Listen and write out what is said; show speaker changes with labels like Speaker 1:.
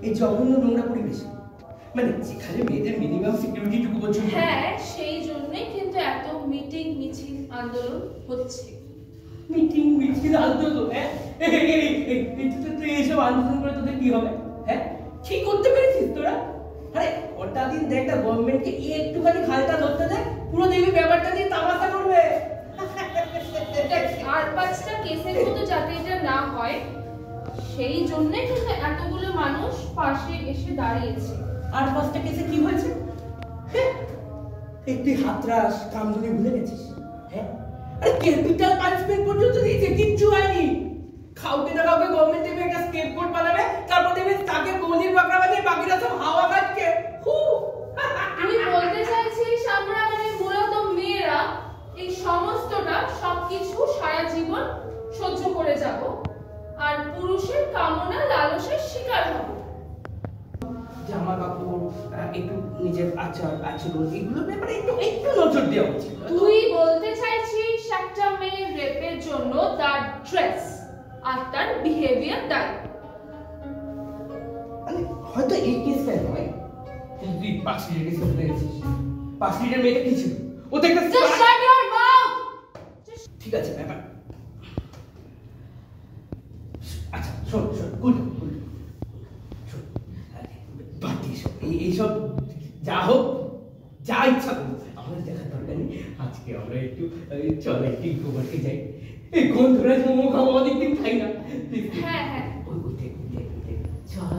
Speaker 1: এই জঘন্য নোংরা পরিবেশে, মানে যেখানে মেয়েদের মিনিমাম সিকিউরিটিটুকু পর্যন্ত।
Speaker 2: হ্যাঁ, সেই জন্যই কিন্তু এত মিটিং মিছিল আন্দোলন হচ্ছে।
Speaker 1: মিটিং মিছিল আন্দোলন? হ্যাঁ, এইসব আন্দোলন করে তোদের কি হবে? হ্যাঁ, কি করতে পেরেছিস তোরা? আরে ওটা দিন দেখ না, গভর্নমেন্টকে একটুখানি খালটা ধরতে দেয়, পুরো দেখবি ব্যাপারটা দিয়ে তামাশা করবে।
Speaker 2: আর 5টা কেসের মতো যাতে এটা না হয়, সেই জন্যই কিন্তু এতগুলো মানুষ পাশে এসে দাঁড়িয়েছে।
Speaker 1: আর 5টা কেসে কি হয়েছে? তুই হাতরাস কামদুনি ভুলে গেছিস? হ্যাঁ, আরে ক্যাপিটাল পানিশমেন্ট পর্যন্ত দিয়েছে, কিচ্ছু হয়নি। কাউকে না কাউকে গভর্নমেন্ট দেবে একটা স্কেপগোট বানাবে, তারপর দেবে তাকে বলির বাকরা বানিয়ে বাকিরা সব হাওয়া খাচ্ছে।
Speaker 2: আমি বলতে চাইছিস আমরা মানে মূলত মেয়েরা এই সমস্তটা সবকিছু সারা জীবন সহ্য করে যাব, আর পুরুষের কামনা লালসার শিকার হব।
Speaker 1: জামা কাপড়, একটু নিজের আচার আচরণ, এগুলোর ব্যাপারে একটু একটু নজর দেওয়া উচিত।
Speaker 2: তুই বলতে চাইছিস একটা মেয়ের রেপের জন্য তার ড্রেস আর তার বিহেভিয়ার দায়ী?
Speaker 1: মানে হয়তো এই কেসটা নয়, কিন্তু তুই 5 লিটার কেসে ভুলে গেছিস। 5 লিটার মেয়েটা কি ছিল? ও তো একটা
Speaker 2: Just shut your mouth!
Speaker 1: ঠিক আছে ব্যাপার। আচ্ছা শোন শোন, গুড গুড শোন, বাদ দিয়ে শোন, এইসব যা হোক, যা ইচ্ছা করুন, আমাদের দেখার দরকার নেই। আজকে আমরা একটু চল একটু গোবরকে যাই, এই গন্ধরাজ মোমো খাবো, অনেকদিন খাই না।
Speaker 2: হ্যাঁ হ্যাঁ,
Speaker 1: ওই উঠে উঠে উঠে চল,